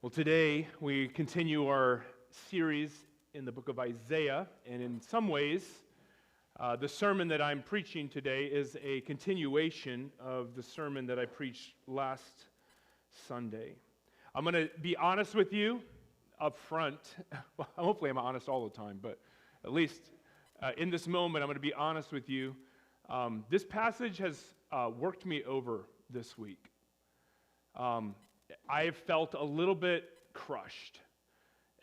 Well, today we continue our series in the book of Isaiah, and in some ways, the sermon that I'm preaching today is a continuation of the sermon that I preached last Sunday. I'm going to be honest with you up front. Well, hopefully I'm honest all the time, but at least in this moment, I'm going to be honest with you. This passage has worked me over this week. I have felt a little bit crushed,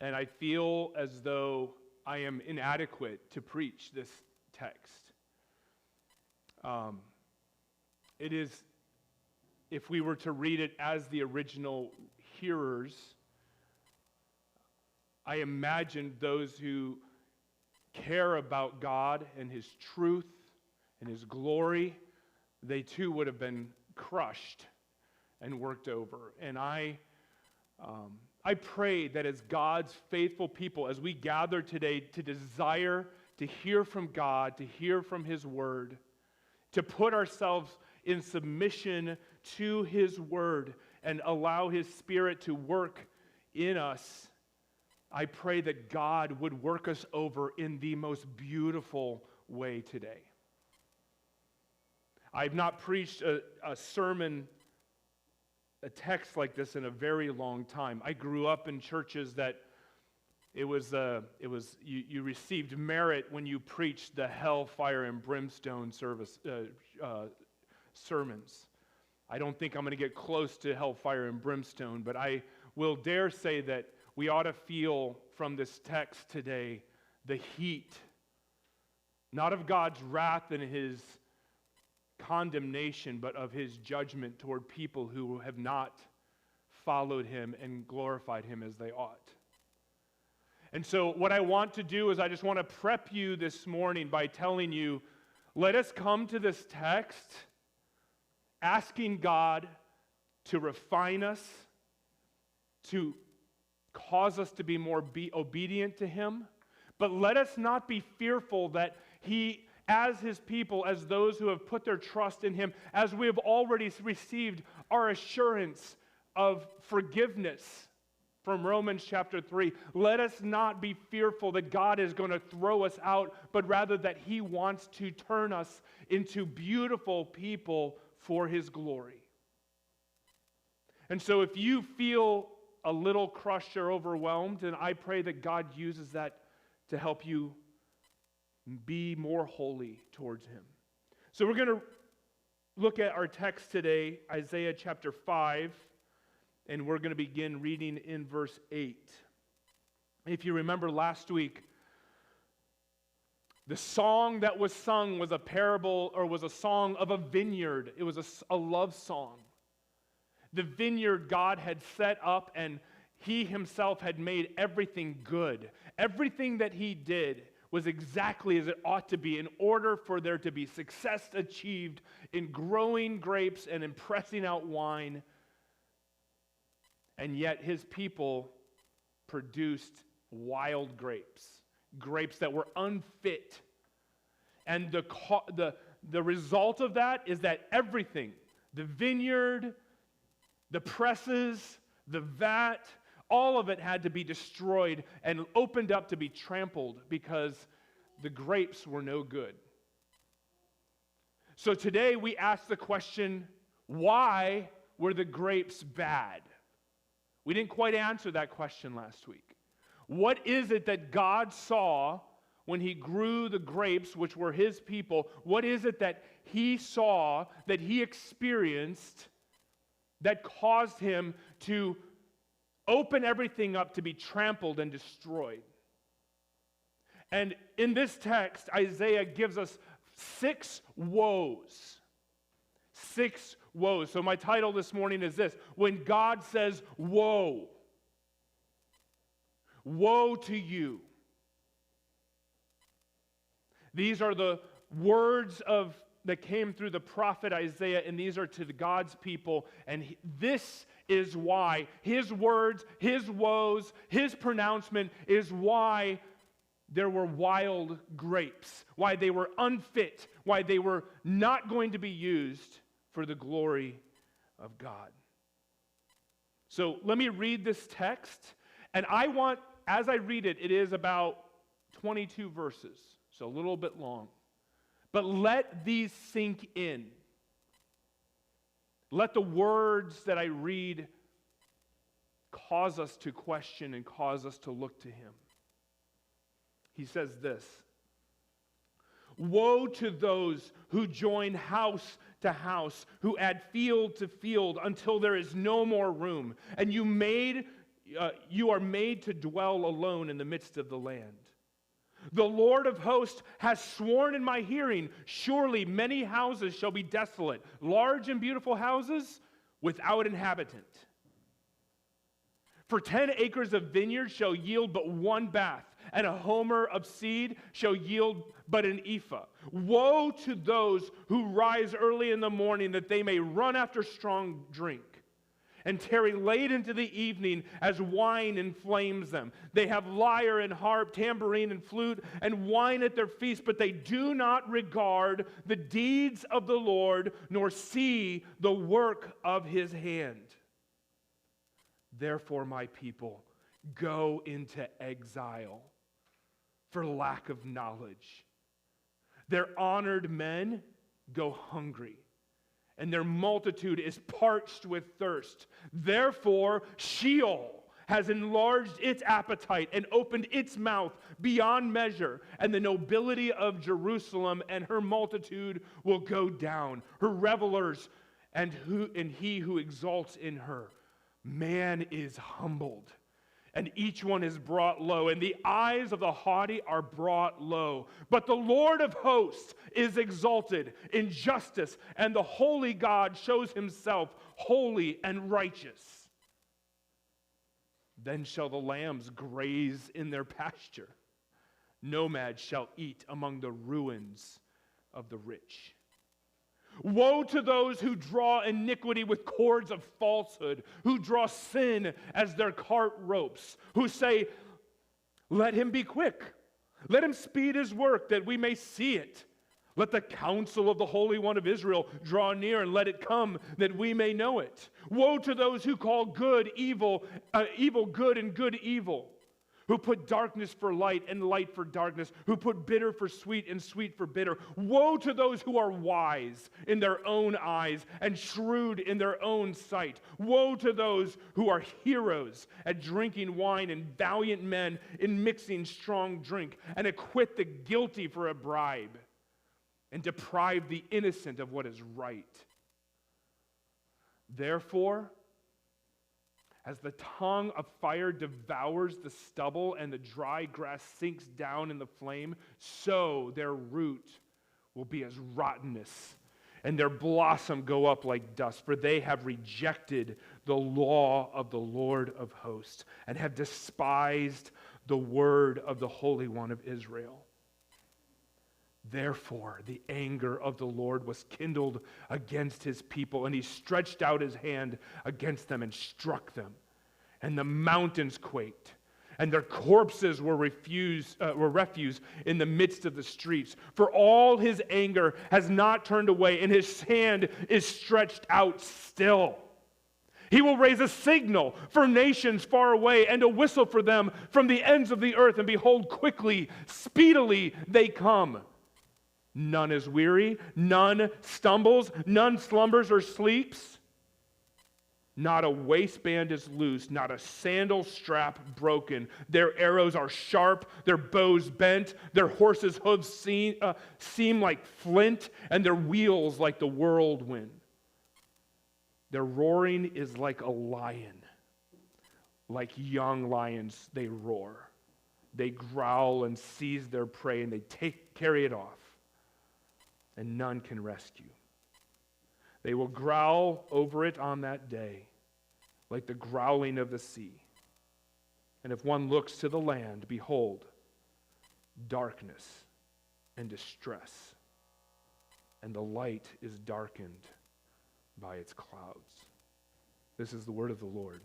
and I feel as though I am inadequate to preach this text. It is, if we were to read it as the original hearers, I imagine those who care about God and His truth and His glory, they too would have been crushed and worked over. And I pray that as God's faithful people, as we gather today to desire to hear from God, to hear from His Word, to put ourselves in submission to His Word and allow His Spirit to work in us, I pray that God would work us over in the most beautiful way today. I've not preached a sermon, a text like this in a very long time. I grew up in churches that you received merit when you preached the hell, fire, and brimstone sermons. I don't think I'm going to get close to hell, fire, and brimstone, but I will dare say that we ought to feel from this text today the heat, not of God's wrath and His condemnation, but of His judgment toward people who have not followed Him and glorified Him as they ought. And so what I want to do is I just want to prep you this morning by telling you, let us come to this text asking God to refine us, to cause us to be more obedient to Him, but let us not be fearful that He, as His people, as those who have put their trust in Him, as we have already received our assurance of forgiveness from Romans chapter 3, let us not be fearful that God is going to throw us out, but rather that He wants to turn us into beautiful people for His glory. And so if you feel a little crushed or overwhelmed, and I pray that God uses that to help you be more holy towards Him. So we're going to look at our text today, Isaiah chapter 5, and we're going to begin reading in verse 8. If you remember last week, the song that was sung was a parable, or was a song of a vineyard. It was a love song. The vineyard God had set up, and He Himself had made everything good. Everything that He did was exactly as it ought to be in order for there to be success achieved in growing grapes and in pressing out wine. And yet His people produced wild grapes, grapes that were unfit. And the result of that is that everything, the vineyard, the presses, the vat, all of it had to be destroyed and opened up to be trampled because the grapes were no good. So today we ask the question, why were the grapes bad? We didn't quite answer that question last week. What is it that God saw when He grew the grapes, which were His people? What is it that He saw, that He experienced, that caused Him to open everything up to be trampled and destroyed? And in this text, Isaiah gives us 6 woes. 6 woes. So my title this morning is this: when God says, woe. Woe to you. These are the words that came through the prophet Isaiah, and these are to God's people. And this is why His words, His woes, His pronouncement is why there were wild grapes, why they were unfit, why they were not going to be used for the glory of God. So let me read this text, and I want, as I read it, it is about 22 verses, so a little bit long. But let these sink in. Let the words that I read cause us to question and cause us to look to him. He says this: "Woe to those who join house to house, who add field to field until there is no more room, and you are made to dwell alone in the midst of the land. The Lord of hosts has sworn in my hearing, surely many houses shall be desolate, large and beautiful houses without inhabitant. For 10 acres of vineyard shall yield but one bath, and a homer of seed shall yield but an ephah. Woe to those who rise early in the morning, that they may run after strong drink, and tarry late into the evening, as wine inflames them. They have lyre and harp, tambourine and flute, and wine at their feast, but they do not regard the deeds of the Lord, nor see the work of his hand. Therefore, my people, go into exile for lack of knowledge. Their honored men go hungry, and their multitude is parched with thirst. Therefore, Sheol has enlarged its appetite and opened its mouth beyond measure, and the nobility of Jerusalem and her multitude will go down, her revelers and he who exalts in her. Man is humbled, and each one is brought low, and the eyes of the haughty are brought low. But the Lord of hosts is exalted in justice, and the holy God shows himself holy and righteous. Then shall the lambs graze in their pasture. Nomads shall eat among the ruins of the rich. Woe to those who draw iniquity with cords of falsehood, who draw sin as their cart ropes, who say, let him be quick, let him speed his work, that we may see it. Let the counsel of the Holy One of Israel draw near, and let it come, that we may know it. Woe to those who call good evil, evil good, and good evil, who put darkness for light and light for darkness, who put bitter for sweet and sweet for bitter. Woe to those who are wise in their own eyes and shrewd in their own sight. Woe to those who are heroes at drinking wine and valiant men in mixing strong drink, and acquit the guilty for a bribe, and deprive the innocent of what is right. Therefore, as the tongue of fire devours the stubble and the dry grass sinks down in the flame, so their root will be as rottenness, and their blossom go up like dust. For they have rejected the law of the Lord of hosts, and have despised the word of the Holy One of Israel. Therefore, the anger of the Lord was kindled against his people, and he stretched out his hand against them and struck them. And the mountains quaked, and their corpses were refuse in the midst of the streets. For all his anger has not turned away, and his hand is stretched out still. He will raise a signal for nations far away, and a whistle for them from the ends of the earth. And behold, quickly, speedily they come. None is weary, none stumbles, none slumbers or sleeps. Not a waistband is loose, not a sandal strap broken. Their arrows are sharp, their bows bent, their horses' hooves seem like flint, and their wheels like the whirlwind. Their roaring is like a lion. Like young lions, they roar. They growl and seize their prey, and they carry it off. And none can rescue. They will growl over it on that day, like the growling of the sea. And if one looks to the land, behold, darkness and distress, and the light is darkened by its clouds. This is the word of the Lord.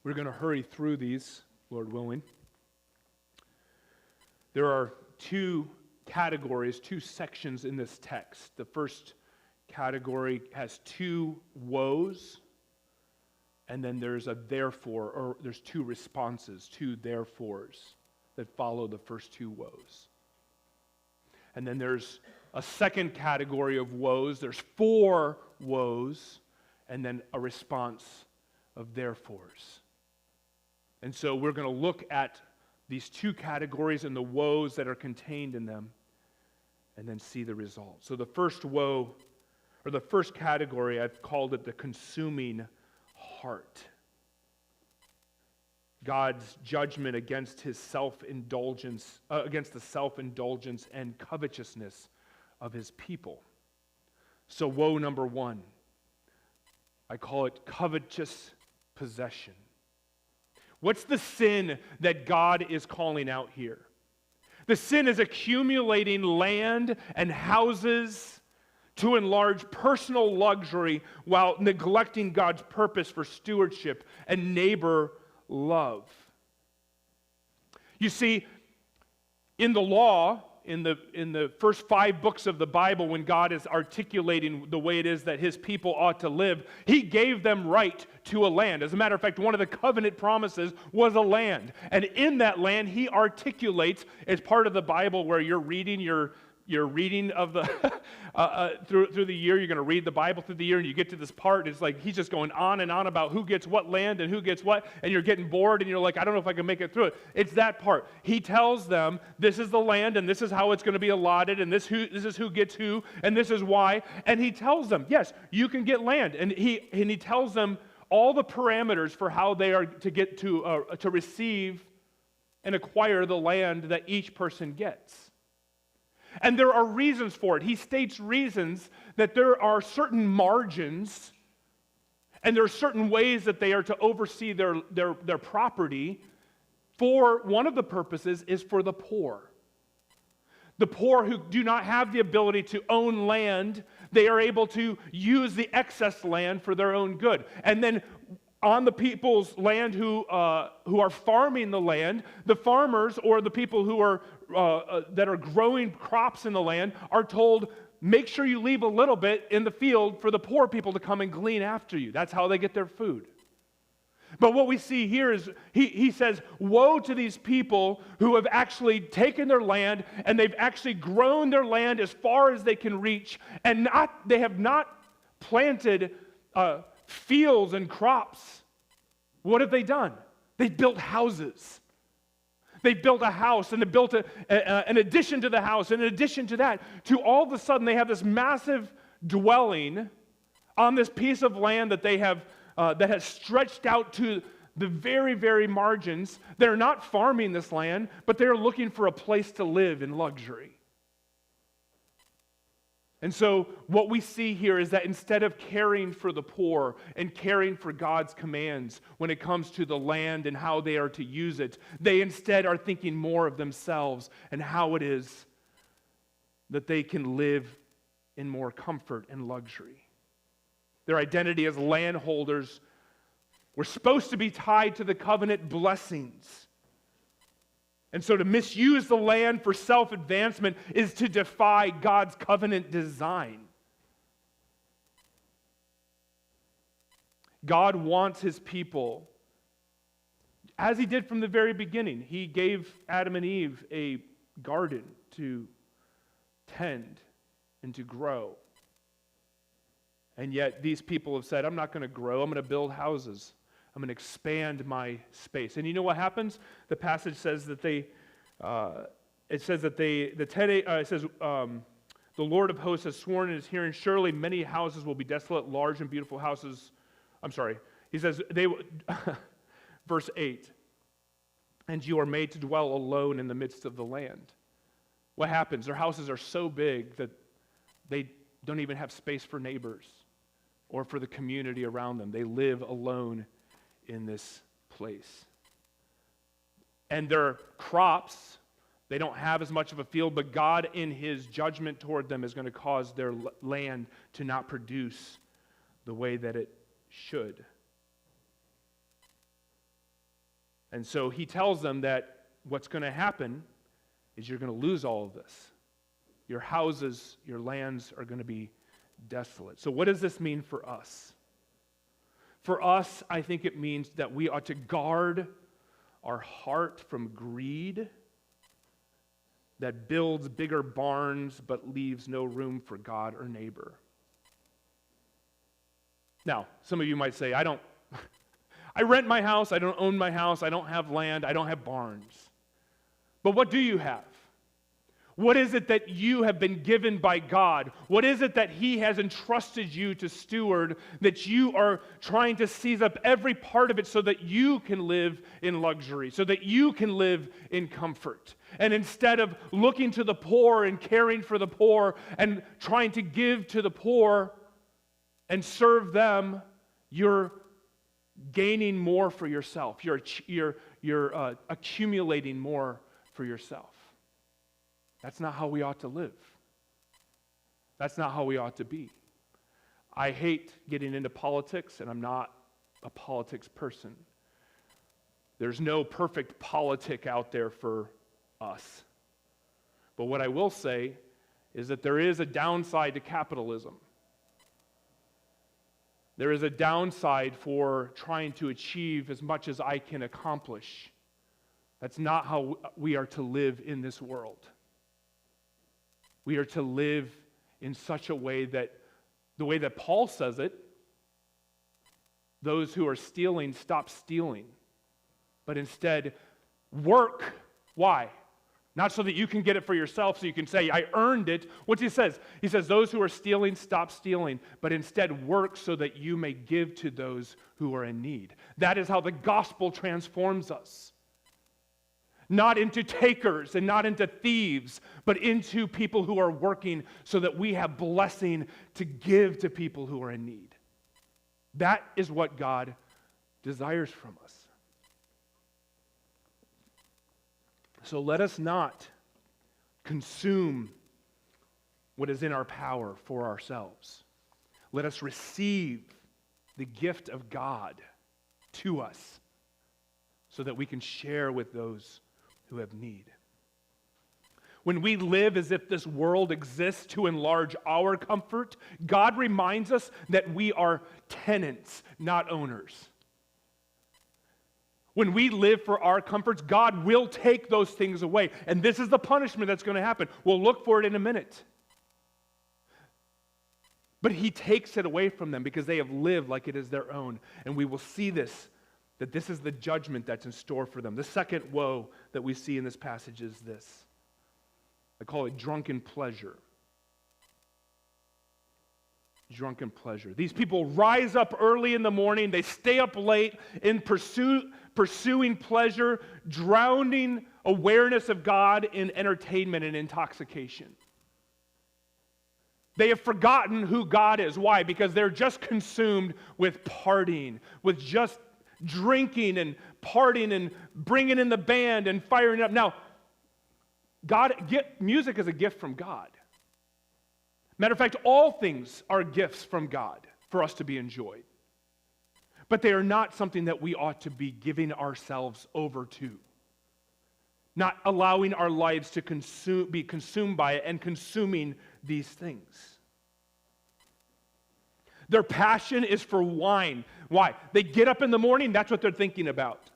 We're going to hurry through these, Lord willing. There are two categories, two sections in this text. The first category has two woes, and then there's a therefore, or there's two responses, two therefores that follow the first two woes. And then there's a second category of woes. There's four woes, and then a response of therefores. And so we're going to look at these two categories and the woes that are contained in them, and then see the result. So the first woe, or the first category, I've called it the consuming heart. God's judgment against his self-indulgence, against the self-indulgence and covetousness of his people. So woe number one, I call it covetous possession. What's the sin that God is calling out here? The sin is accumulating land and houses to enlarge personal luxury while neglecting God's purpose for stewardship and neighbor love. You see, in the law, in the first 5 books of the Bible, when God is articulating the way it is that his people ought to live, he gave them right to a land. As a matter of fact, one of the covenant promises was a land. And in that land, he articulates, as part of the Bible where you're reading your reading of the through the year, you're going to read the Bible through the year, and you get to this part, it's like he's just going on and on about who gets what land and who gets what, and you're getting bored, and you're like, I don't know if I can make it through it. It's that part. He tells them, this is the land, and this is how it's going to be allotted, and this is who gets who, and this is why. And he tells them, yes, you can get land, and he tells them all the parameters for how they are to get to receive and acquire the land that each person gets. And there are reasons for it. He states reasons that there are certain margins and there are certain ways that they are to oversee their property. For one of the purposes is for the poor. The poor who do not have the ability to own land, they are able to use the excess land for their own good. And then on the people's land who are farming the land, the farmers or the people who are that are growing crops in the land are told, make sure you leave a little bit in the field for the poor people to come and glean after you. That's how they get their food. But what we see here is he says, woe to these people who have actually taken their land and they've actually grown their land as far as they can reach, and they have not planted fields and crops. What have they done? They've built houses. They built a house, and they built an addition to the house, and in addition to that, to all of a sudden they have this massive dwelling on this piece of land that they have that has stretched out to the very, very margins. They're not farming this land, but they're looking for a place to live in luxury. And so what we see here is that instead of caring for the poor and caring for God's commands when it comes to the land and how they are to use it, they instead are thinking more of themselves and how it is that they can live in more comfort and luxury. Their identity as landholders were supposed to be tied to the covenant blessings. And so to misuse the land for self-advancement is to defy God's covenant design. God wants his people, as he did from the very beginning. He gave Adam and Eve a garden to tend and to grow. And yet these people have said, I'm not going to grow, I'm going to build houses. I'm going to expand my space. And you know what happens? The passage says that the Lord of hosts has sworn in his hearing, surely many houses will be desolate, large and beautiful houses. He says, verse 8, and you are made to dwell alone in the midst of the land. What happens? Their houses are so big that they don't even have space for neighbors or for the community around them. They live alone in this place. And their crops, they don't have as much of a field, but God in his judgment toward them is going to cause their land to not produce the way that it should. And so he tells them that what's going to happen is you're going to lose all of this. your houses, your lands are going to be desolate. So what does this mean for us? For us, I think it means that we ought to guard our heart from greed that builds bigger barns but leaves no room for God or neighbor. Now, some of you might say, I rent my house, I don't own my house, I don't have land, I don't have barns. But what do you have? What is it that you have been given by God? What is it that He has entrusted you to steward that you are trying to seize up every part of it so that you can live in luxury, so that you can live in comfort? And instead of looking to the poor and caring for the poor and trying to give to the poor and serve them, you're gaining more for yourself. You're accumulating more for yourself. That's not how we ought to live. That's not how we ought to be. I hate getting into politics, and I'm not a politics person. There's no perfect politic out there for us. But what I will say is that there is a downside to capitalism. There is a downside for trying to achieve as much as I can accomplish. That's not how we are to live in this world. We are to live in such a way that, the way that Paul says it, those who are stealing, stop stealing, but instead work. Why? Not so that you can get it for yourself, so you can say, I earned it. What's he says? He says, those who are stealing, stop stealing, but instead work so that you may give to those who are in need. That is how the gospel transforms us. Not into takers and not into thieves, but into people who are working so that we have blessing to give to people who are in need. That is what God desires from us. So let us not consume what is in our power for ourselves. Let us receive the gift of God to us so that we can share with those who have need. When we live as if this world exists to enlarge our comfort, God reminds us that we are tenants, not owners. When we live for our comforts, God will take those things away. And this is the punishment that's going to happen. We'll look for it in a minute. But He takes it away from them because they have lived like it is their own. And we will see this, that this is the judgment that's in store for them. The second woe that we see in this passage is this. I call it drunken pleasure. Drunken pleasure. These people rise up early in the morning. They stay up late in pursuing pleasure, drowning awareness of God in entertainment and intoxication. They have forgotten who God is. Why? Because they're just consumed with partying, with just drinking and partying and bringing in the band and firing up. Now, music is a gift from God. Matter of fact, all things are gifts from God for us to be enjoyed. But they are not something that we ought to be giving ourselves over to. Not allowing our lives to be consumed by it and consuming these things. Their passion is for wine. Why? They get up in the morning, that's what they're thinking about.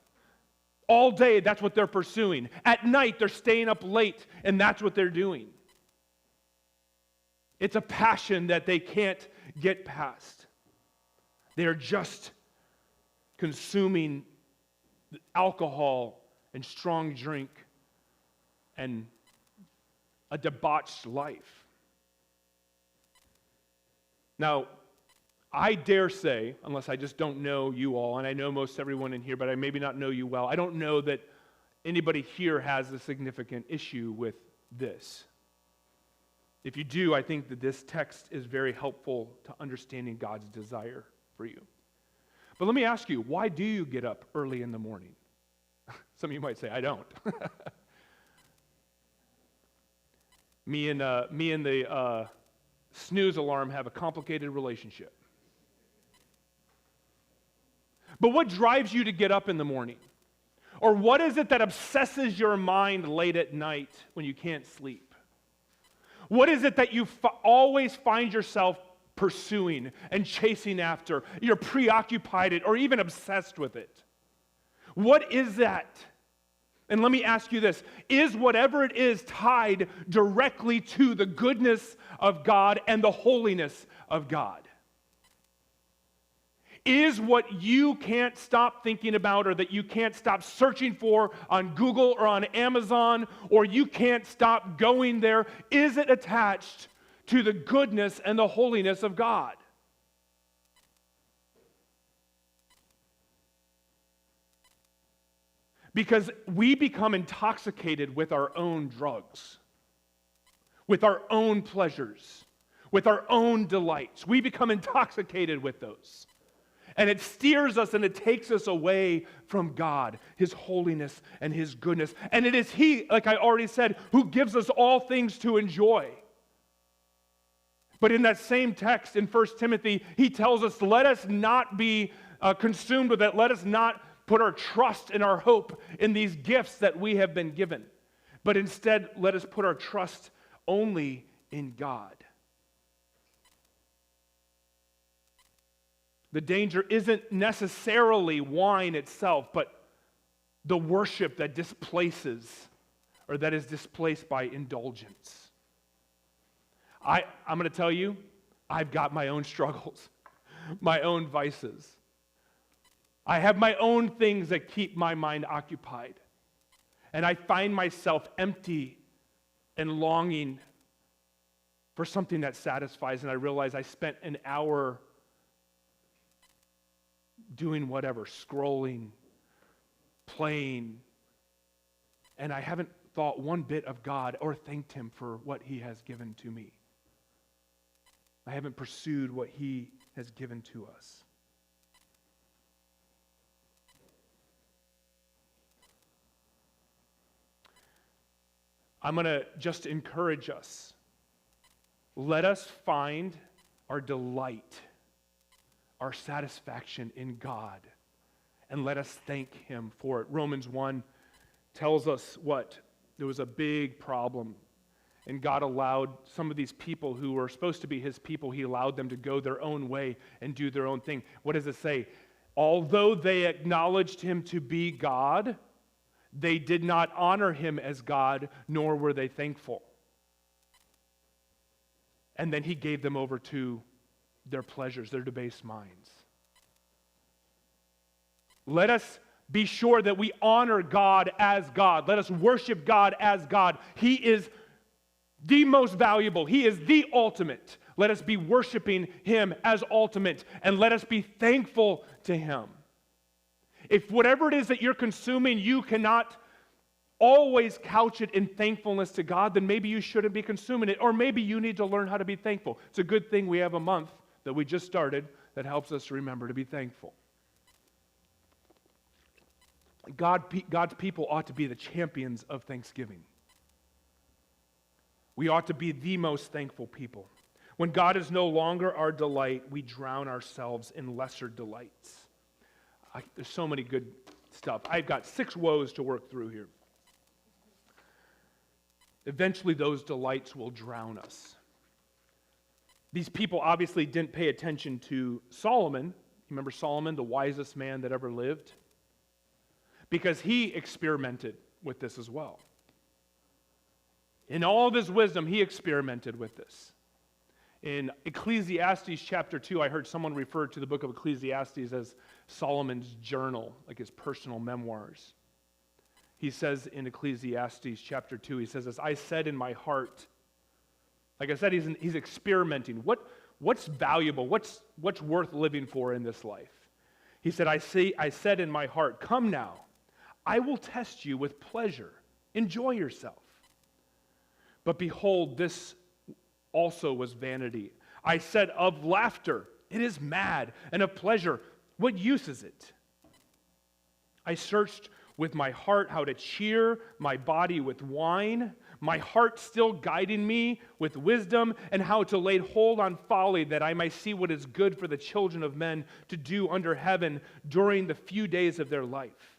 All day, that's what they're pursuing. At night, they're staying up late, and that's what they're doing. It's a passion that they can't get past. They are just consuming alcohol and strong drink and a debauched life. Now, I dare say, unless I just don't know you all, and I know most everyone in here, but I maybe not know you well, I don't know that anybody here has a significant issue with this. If you do, I think that this text is very helpful to understanding God's desire for you. But let me ask you, why do you get up early in the morning? Some of you might say, I don't. Me and the snooze alarm have a complicated relationship. But what drives you to get up in the morning? Or what is it that obsesses your mind late at night when you can't sleep? What is it that you always find yourself pursuing and chasing after? You're preoccupied it or even obsessed with it. What is that? And let me ask you this. Is whatever it is tied directly to the goodness of God and the holiness of God? Is what you can't stop thinking about or that you can't stop searching for on Google or on Amazon or you can't stop going there, is it attached to the goodness and the holiness of God? Because we become intoxicated with our own drugs, with our own pleasures, with our own delights. We become intoxicated with those. And it steers us and it takes us away from God, His holiness and His goodness. And it is He, like I already said, who gives us all things to enjoy. But in that same text in 1 Timothy, he tells us, let us not be consumed with it. Let us not put our trust and our hope in these gifts that we have been given. But instead, let us put our trust only in God. The danger isn't necessarily wine itself, but the worship that displaces or that is displaced by indulgence. I'm going to tell you, I've got my own struggles, my own vices. I have my own things that keep my mind occupied. And I find myself empty and longing for something that satisfies. And I realize I spent an hour doing whatever, scrolling, playing, and I haven't thought one bit of God or thanked Him for what He has given to me. I haven't pursued what He has given to us. I'm going to just encourage us. Let us find our delight, our satisfaction in God, and let us thank Him for it. Romans 1 tells us what? There was a big problem, and God allowed some of these people who were supposed to be His people, He allowed them to go their own way and do their own thing. What does it say? Although they acknowledged Him to be God, they did not honor Him as God, nor were they thankful. And then He gave them over to their pleasures, their debased minds. Let us be sure that we honor God as God. Let us worship God as God. He is the most valuable. He is the ultimate. Let us be worshiping Him as ultimate, and let us be thankful to Him. If whatever it is that you're consuming, you cannot always couch it in thankfulness to God, then maybe you shouldn't be consuming it, or maybe you need to learn how to be thankful. It's a good thing we have a month that we just started that helps us remember to be thankful. God's people ought to be the champions of thanksgiving. We ought to be the most thankful people. When God is no longer our delight, we drown ourselves in lesser delights. There's so many good stuff. I've got 6 woes to work through here. Eventually, those delights will drown us. These people obviously didn't pay attention to Solomon. You remember Solomon, the wisest man that ever lived? Because he experimented with this as well. In all of his wisdom, he experimented with this. In Ecclesiastes chapter 2, I heard someone refer to the book of Ecclesiastes as Solomon's journal, like his personal memoirs. He says in Ecclesiastes chapter 2, he says, as I said in my heart, like I said, he's experimenting. What's valuable? What's worth living for in this life? He said, I said in my heart, come now, I will test you with pleasure. Enjoy yourself. But behold, this also was vanity. I said, of laughter, it is mad, and of pleasure, what use is it? I searched with my heart how to cheer my body with wine, my heart still guiding me with wisdom, and how to lay hold on folly, that I might see what is good for the children of men to do under heaven during the few days of their life.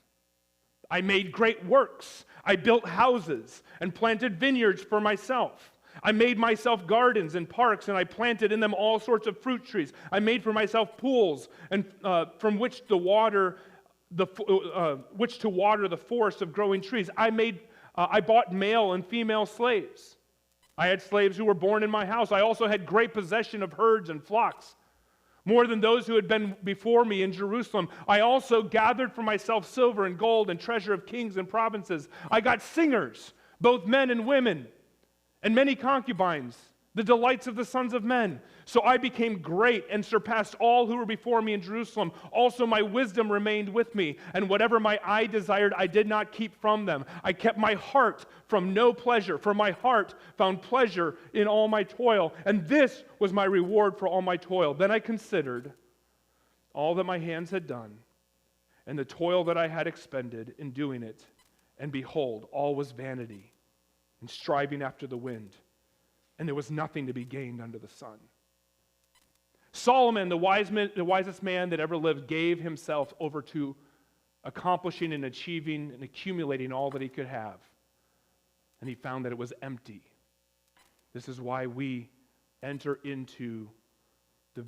I made great works. I built houses and planted vineyards for myself. I made myself gardens and parks, and I planted in them all sorts of fruit trees. I made for myself pools, and from which to water the forest of growing trees. I bought male and female slaves. I had slaves who were born in my house. I also had great possession of herds and flocks, more than those who had been before me in Jerusalem. I also gathered for myself silver and gold and treasure of kings and provinces. I got singers, both men and women, and many concubines, the delights of the sons of men. So I became great and surpassed all who were before me in Jerusalem. Also my wisdom remained with me, and whatever my eye desired, I did not keep from them. I kept my heart from no pleasure, for my heart found pleasure in all my toil, and this was my reward for all my toil. Then I considered all that my hands had done, and the toil that I had expended in doing it, and behold, all was vanity and striving after the wind, and there was nothing to be gained under the sun. Solomon, the wisest man that ever lived, gave himself over to accomplishing and achieving and accumulating all that he could have. And he found that it was empty. This is why we enter into the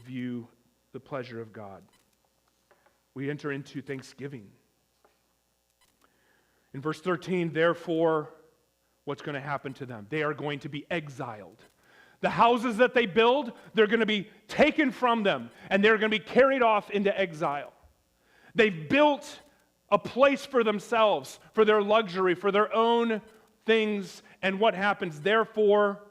pleasure of God. We enter into thanksgiving. In verse 13, therefore, what's going to happen to them? They are going to be exiled. The houses that they build, they're going to be taken from them, and they're going to be carried off into exile. They've built a place for themselves, for their luxury, for their own things, and what happens? Therefore,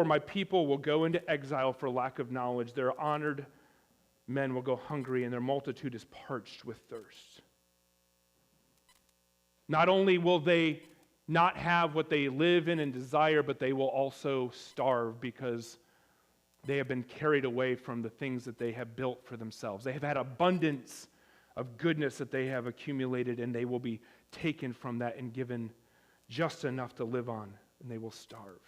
my people will go into exile for lack of knowledge. Their honored men will go hungry, and their multitude is parched with thirst. Not only will they not have what they live in and desire, but they will also starve because they have been carried away from the things that they have built for themselves. They have had abundance of goodness that they have accumulated, and they will be taken from that and given just enough to live on, and they will starve.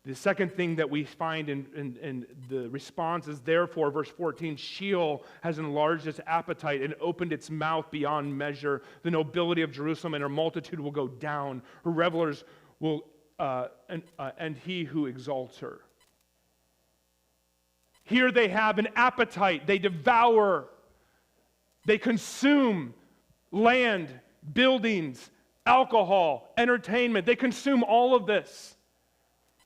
The second thing that we find in the response is, therefore, verse 14, Sheol has enlarged its appetite and opened its mouth beyond measure. The nobility of Jerusalem and her multitude will go down. Her revelers will, and he who exalts her. Here they have an appetite. They devour. They consume land, buildings, alcohol, entertainment. They consume all of this.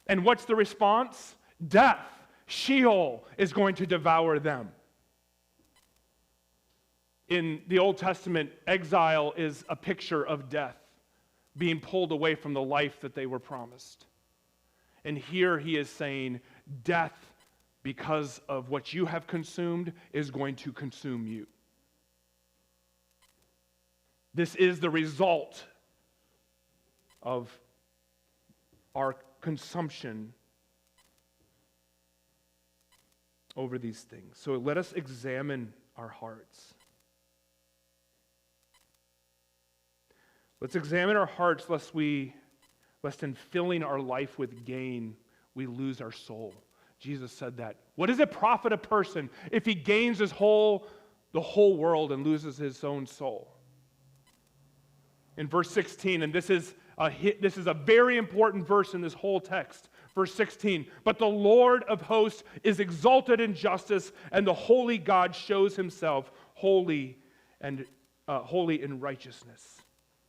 And what's the response? Death. Sheol is going to devour them. In the Old Testament, exile is a picture of death, being pulled away from the life that they were promised. And here he is saying, death, because of what you have consumed, is going to consume you. This is the result of our consumption over these things. So let us examine our hearts. Let's examine our hearts lest in filling our life with gain, we lose our soul. Jesus said that. What does it profit a person if he gains the whole world and loses his own soul? In verse 16, and this is a very important verse in this whole text. Verse 16, but the Lord of hosts is exalted in justice, and the holy God shows himself holy in righteousness.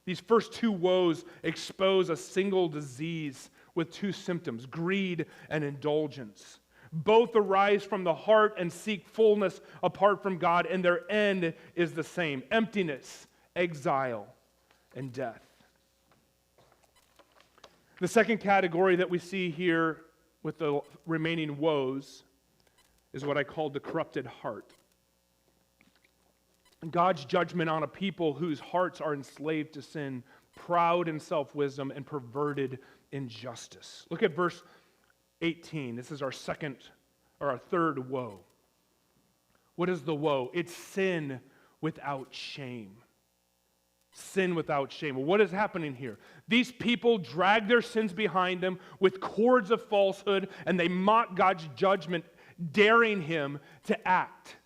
These first two woes expose a single disease with two symptoms, greed and indulgence. Both arise from the heart and seek fullness apart from God, and their end is the same: emptiness, exile, and death. The second category that we see here with the remaining woes is what I call the corrupted heart. God's judgment on a people whose hearts are enslaved to sin, proud in self-wisdom, and perverted in justice. Look at verse 18. This is our third woe. What is the woe? It's sin without shame. Sin without shame. Well, what is happening here? These people drag their sins behind them with cords of falsehood, and they mock God's judgment, daring him to act.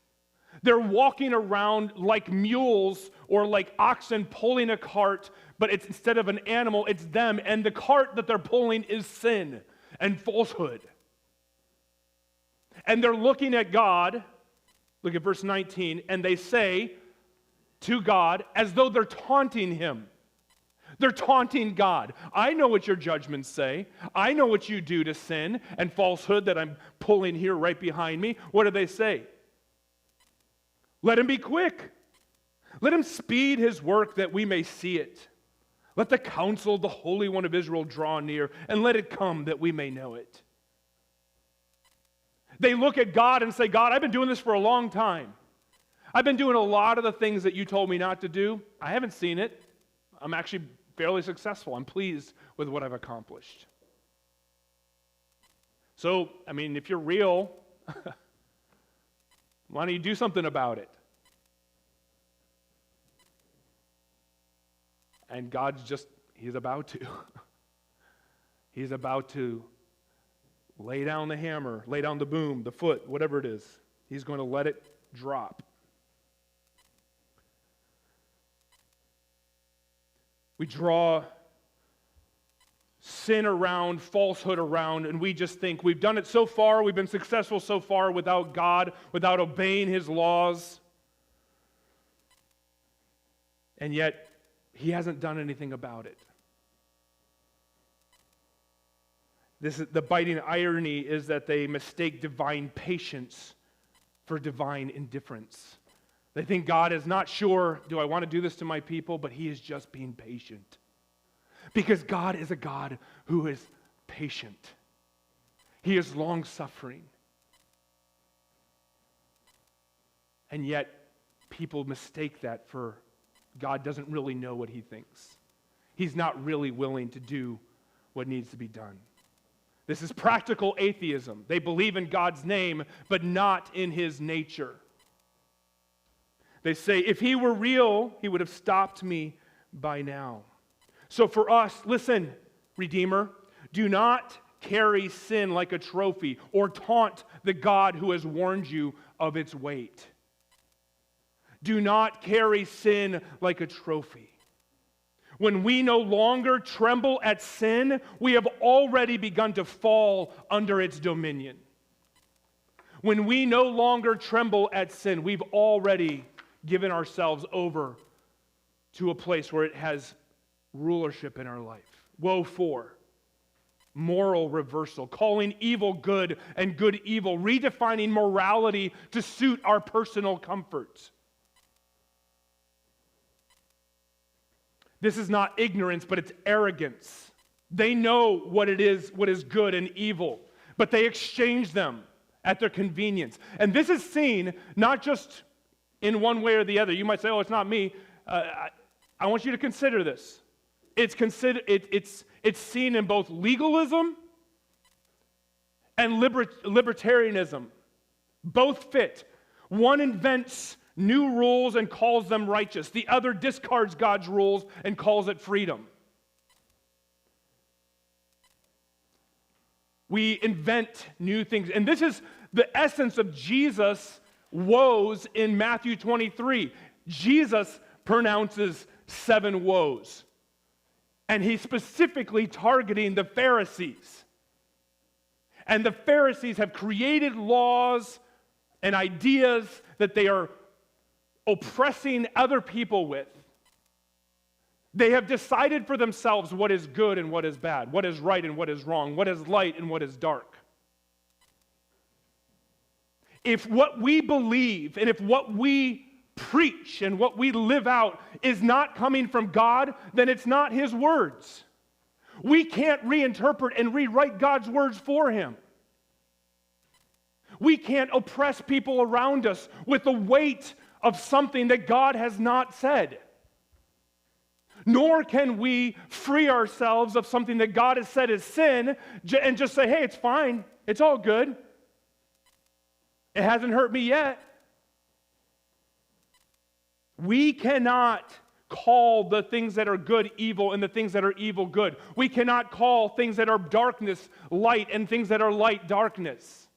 They're walking around like mules or like oxen pulling a cart, but it's instead of an animal, it's them. And the cart that they're pulling is sin and falsehood. And they're looking at God, look at verse 19, and they say to God as though they're taunting him. They're taunting God. I know what your judgments say. I know what you do to sin and falsehood that I'm pulling here right behind me. What do they say? Let him be quick. Let him speed his work that we may see it. Let the counsel of the Holy One of Israel draw near, and let it come that we may know it. They look at God and say, God, I've been doing this for a long time. I've been doing a lot of the things that you told me not to do. I haven't seen it. I'm actually fairly successful. I'm pleased with what I've accomplished. So, if you're real, why don't you do something about it? And God's he's about to. He's about to lay down the hammer, lay down the boom, the foot, whatever it is. He's going to let it drop. We draw sin around, falsehood around, and we just think we've done it so far, we've been successful so far without God, without obeying his laws. And yet, he hasn't done anything about it. The biting irony is that they mistake divine patience for divine indifference. They think God is not sure, do I want to do this to my people? But he is just being patient. Because God is a God who is patient. He is long-suffering. And yet, people mistake that for God doesn't really know what he thinks. He's not really willing to do what needs to be done. This is practical atheism. They believe in God's name, but not in his nature. They say, if he were real, he would have stopped me by now. So for us, listen, Redeemer, do not carry sin like a trophy or taunt the God who has warned you of its weight. Do not carry sin like a trophy. When we no longer tremble at sin, we have already begun to fall under its dominion. When we no longer tremble at sin, we've already given ourselves over to a place where it has rulership in our life. Woe for moral reversal, calling evil good and good evil, redefining morality to suit our personal comfort. This is not ignorance, but it's arrogance. They know what is good and evil, but they exchange them at their convenience. And this is seen not just in one way or the other. You might say, oh, it's not me. I want you to consider this. It's seen in both legalism and libertarianism. Both fit. One invents new rules and calls them righteous. The other discards God's rules and calls it freedom. We invent new things. And this is the essence of Jesus' woes in Matthew 23. Jesus pronounces 7 woes. And he's specifically targeting the Pharisees. And the Pharisees have created laws and ideas that they are oppressing other people with. They have decided for themselves what is good and what is bad, what is right and what is wrong, what is light and what is dark. If what we believe and if what we preach and what we live out is not coming from God, then it's not his words. We can't reinterpret and rewrite God's words for him. We can't oppress people around us with the weight of something that God has not said. Nor can we free ourselves of something that God has said is sin and just say, hey, it's fine. It's all good. It hasn't hurt me yet. We cannot call the things that are good evil and the things that are evil good. We cannot call things that are darkness light and things that are light darkness.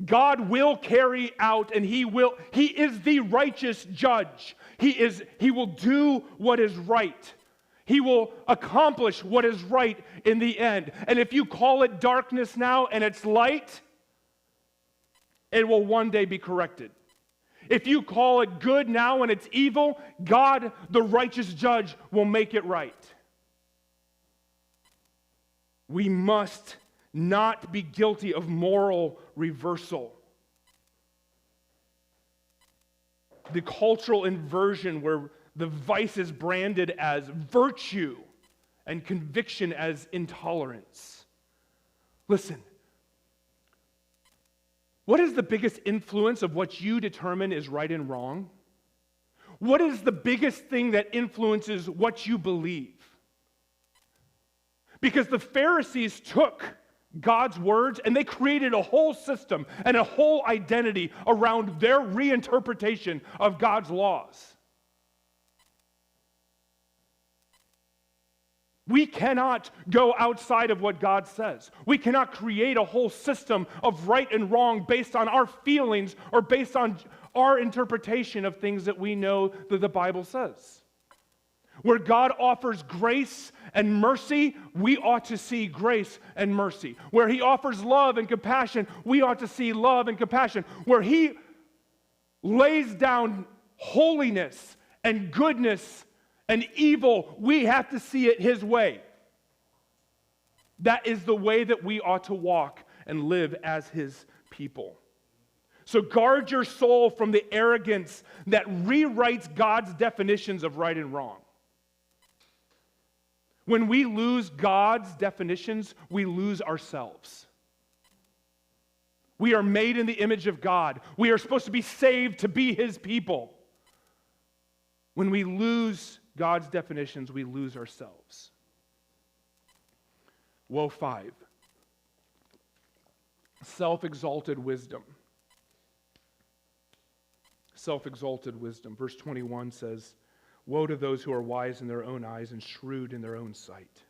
God will carry out, and He is the righteous judge. He will do what is right. He will accomplish what is right in the end. And if you call it darkness now and it's light, it will one day be corrected. If you call it good now and it's evil, God, the righteous judge, will make it right. We must not be guilty of moral reversal. The cultural inversion where the vice is branded as virtue and conviction as intolerance. Listen, what is the biggest influence of what you determine is right and wrong? What is the biggest thing that influences what you believe? Because the Pharisees took God's words and they created a whole system and a whole identity around their reinterpretation of God's laws. We cannot go outside of what God says. We cannot create a whole system of right and wrong based on our feelings or based on our interpretation of things that we know that the Bible says. Where God offers grace and mercy, we ought to see grace and mercy. Where He offers love and compassion, we ought to see love and compassion. Where He lays down holiness and goodness and evil, we have to see it His way. That is the way that we ought to walk and live as His people. So guard your soul from the arrogance that rewrites God's definitions of right and wrong. When we lose God's definitions, we lose ourselves. We are made in the image of God. We are supposed to be saved to be His people. When we lose God's definitions, we lose ourselves. Woe 5. Self-exalted wisdom. Self-exalted wisdom. Verse 21 says, woe to those who are wise in their own eyes and shrewd in their own sight.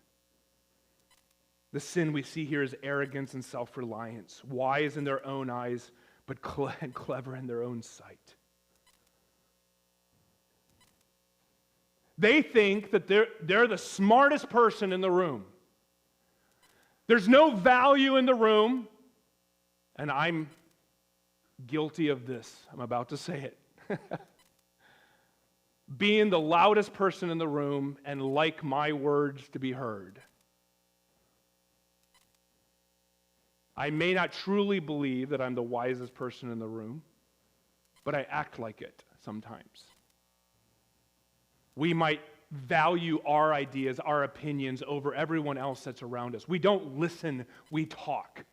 The sin we see here is arrogance and self-reliance. Wise in their own eyes, but clever in their own sight. They think that they're the smartest person in the room. There's no value in the room, and I'm guilty of this. I'm about to say it. Being the loudest person in the room and like my words to be heard. I may not truly believe that I'm the wisest person in the room, but I act like it sometimes. We might value our ideas, our opinions over everyone else that's around us. We don't listen, we talk.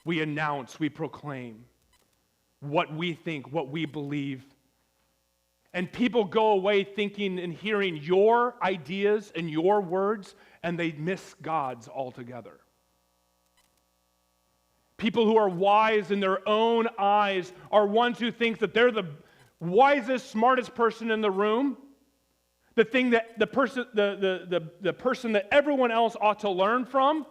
We announce, we proclaim what we think, what we believe. And people go away thinking and hearing your ideas and your words, and they miss God's altogether. People who are wise in their own eyes are ones who think that they're the wisest, smartest person in the room. The person that everyone else ought to learn from.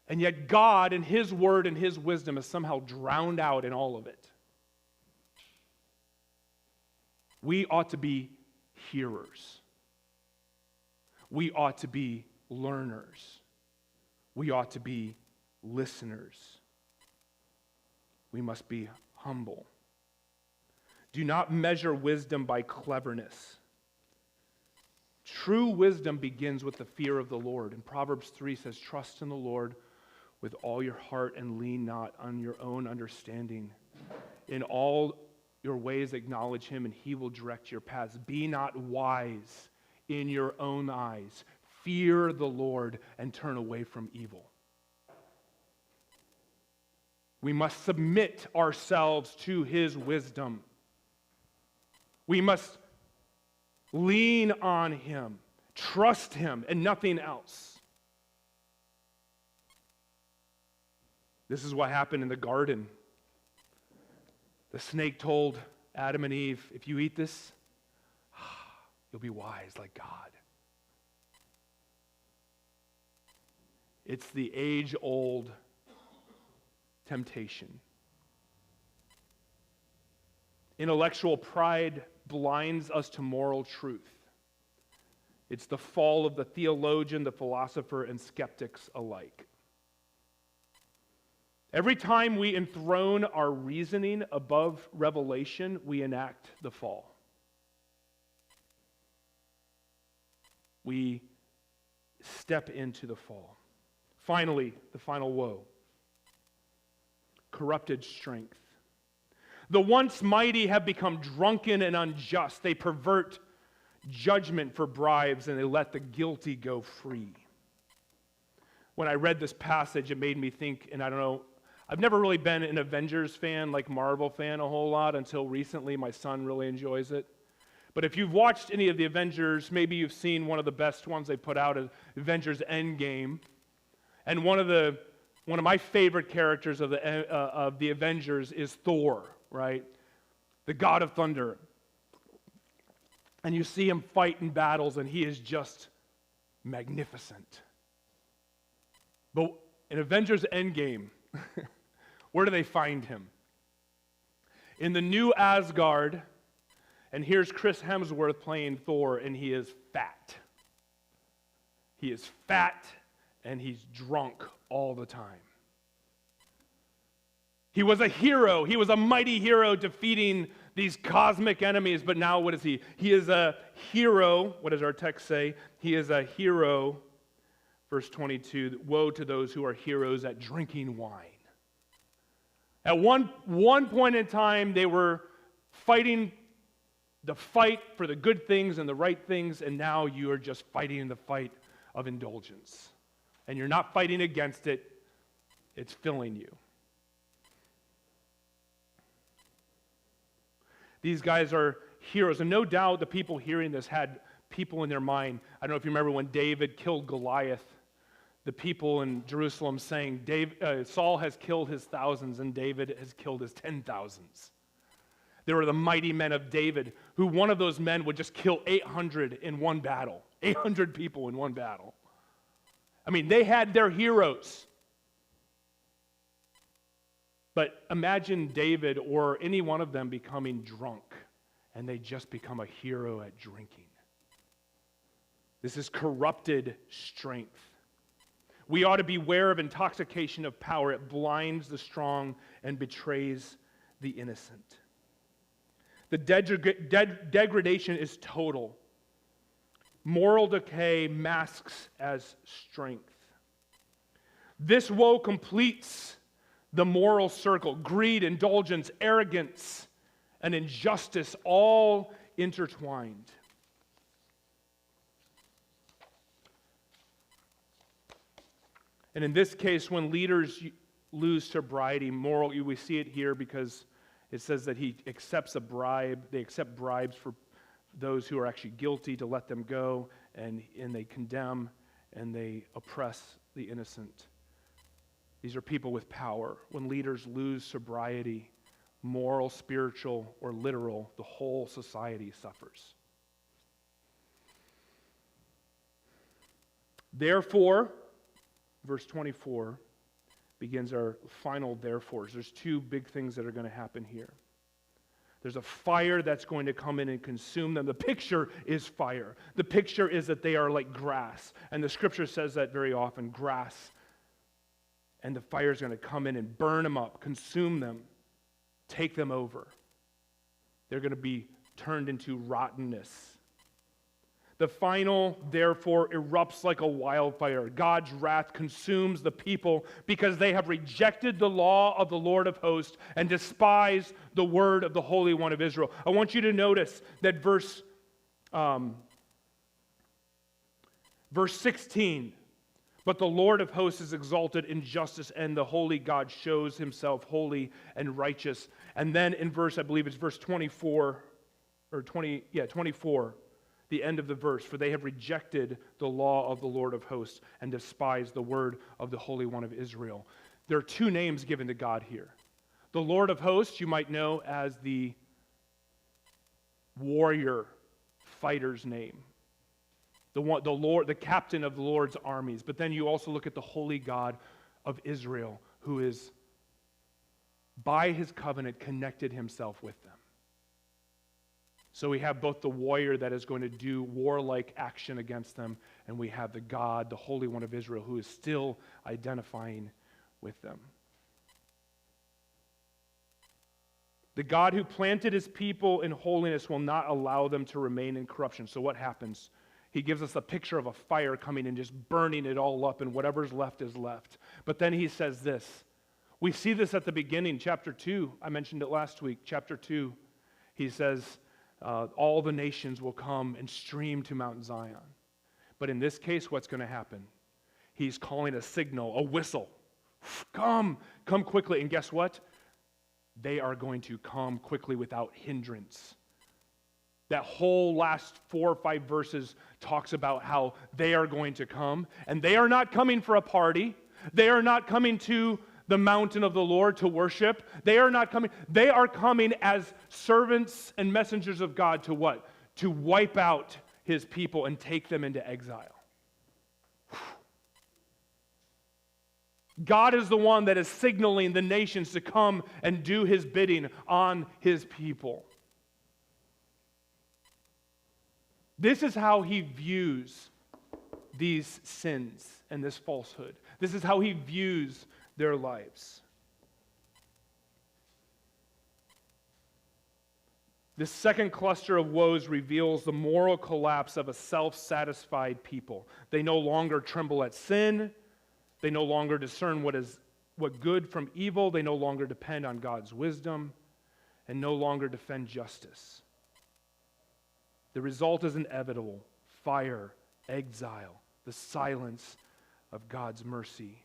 And yet God and His word and His wisdom is somehow drowned out in all of it. We ought to be hearers. We ought to be learners. We ought to be listeners. We must be humble. Do not measure wisdom by cleverness. True wisdom begins with the fear of the Lord. And Proverbs 3 says, trust in the Lord with all your heart and lean not on your own understanding. In all your ways acknowledge Him and He will direct your paths. Be not wise in your own eyes. Fear the Lord and turn away from evil. We must submit ourselves to His wisdom. We must lean on Him, trust Him, and nothing else. This is what happened in the garden. The snake told Adam and Eve, if you eat this, you'll be wise like God. It's the age-old temptation. Intellectual pride blinds us to moral truth. It's the fall of the theologian, the philosopher, and skeptics alike. Every time we enthrone our reasoning above revelation, we enact the fall. We step into the fall. Finally, the final woe. Corrupted strength. The once mighty have become drunken and unjust. They pervert judgment for bribes, and they let the guilty go free. When I read this passage, it made me think, and I don't know, I've never really been an Avengers fan, like Marvel fan, a whole lot until recently. My son really enjoys it. But if you've watched any of the Avengers, maybe you've seen one of the best ones they put out, Avengers Endgame. And one of my favorite characters of the Avengers is Thor, right? The god of thunder. And you see him fight in battles, and he is just magnificent. But in Avengers Endgame, where do they find him? In the new Asgard, and here's Chris Hemsworth playing Thor, and he is fat. He is fat, and he's drunk all the time. He was a hero. He was a mighty hero defeating these cosmic enemies, but now what is he? He is a hero. What does our text say? He is a hero. Verse 22, woe to those who are heroes at drinking wine. At one point in time, they were fighting the fight for the good things and the right things, and now you are just fighting the fight of indulgence. And you're not fighting against it, it's filling you. These guys are heroes, and no doubt the people hearing this had people in their mind. I don't know if you remember when David killed Goliath, the people in Jerusalem saying, Saul has killed his thousands and David has killed his 10,000s. There were the mighty men of David, who one of those men would just kill 800 in one battle. 800 people in one battle. I mean, they had their heroes. But imagine David or any one of them becoming drunk, and they just become a hero at drinking. This is corrupted strength. We ought to beware of intoxication of power. It blinds the strong and betrays the innocent. The degradation is total. Moral decay masks as strength. This woe completes the moral circle. Greed, indulgence, arrogance, and injustice all intertwined. And in this case, when leaders lose sobriety, we see it here because it says that he accepts a bribe. They accept bribes for those who are actually guilty to let them go, and they condemn and they oppress the innocent. These are people with power. When leaders lose sobriety, moral, spiritual, or literal, the whole society suffers. Therefore, verse 24 begins our final therefores. There's two big things that are going to happen here. There's a fire that's going to come in and consume them. The picture is fire. The picture is that they are like grass. And the scripture says that very often, grass. And the fire is going to come in and burn them up, consume them, take them over. They're going to be turned into rottenness. The final, therefore, erupts like a wildfire. God's wrath consumes the people because they have rejected the law of the Lord of hosts and despised the word of the Holy One of Israel. I want you to notice that verse 16, but the Lord of hosts is exalted in justice, and the holy God shows himself holy and righteous. And then in I believe it's verse 24, or 24, the end of the verse, for they have rejected the law of the Lord of hosts and despised the word of the Holy One of Israel. There are two names given to God here. The Lord of hosts, you might know as the warrior fighter's name. The captain of the Lord's armies. But then you also look at the holy God of Israel, who is by his covenant, connected himself with them. So we have both the warrior that is going to do warlike action against them, and we have the God, the Holy One of Israel, who is still identifying with them. The God who planted his people in holiness will not allow them to remain in corruption. So what happens? He gives us a picture of a fire coming and just burning it all up, and whatever's left is left. But then he says this. We see this at the beginning, chapter 2. I mentioned it last week, chapter 2. He says, all the nations will come and stream to Mount Zion. But in this case, what's going to happen? He's calling a signal, a whistle. Come quickly. And guess what? They are going to come quickly without hindrance. That whole last 4 or 5 verses talks about how they are going to come. And they are not coming for a party. They are not coming to the mountain of the Lord to worship. They are not coming. They are coming as servants and messengers of God to what? To wipe out his people and take them into exile. God is the one that is signaling the nations to come and do his bidding on his people. This is how he views these sins and this falsehood. This is how he views their lives. This second cluster of woes reveals the moral collapse of a self-satisfied people. They no longer tremble at sin. They no longer discern what good from evil. They no longer depend on God's wisdom and no longer defend justice. The result is inevitable: fire, exile, the silence of God's mercy.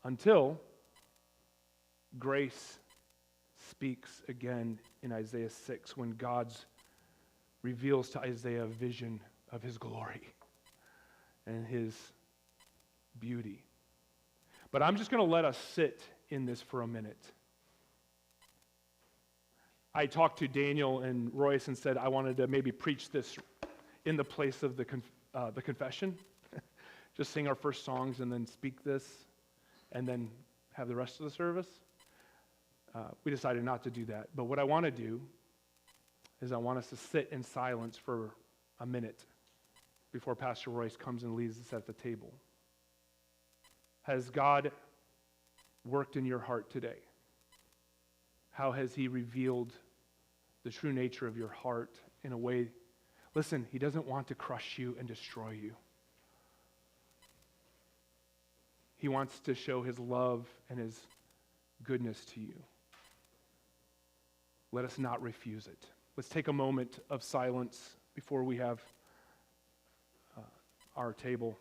Until grace speaks again in Isaiah 6, when God reveals to Isaiah a vision of his glory and his beauty. But I'm just going to let us sit in this for a minute. I talked to Daniel and Royce and said I wanted to maybe preach this in the place of the confession. Just sing our first songs and then speak this and then have the rest of the service. We decided not to do that. But what I want to do is I want us to sit in silence for a minute before Pastor Royce comes and leads us at the table. Has God worked in your heart today? How has he revealed the true nature of your heart in a way? Listen, he doesn't want to crush you and destroy you. He wants to show his love and his goodness to you. Let us not refuse it. Let's take a moment of silence before we have our table.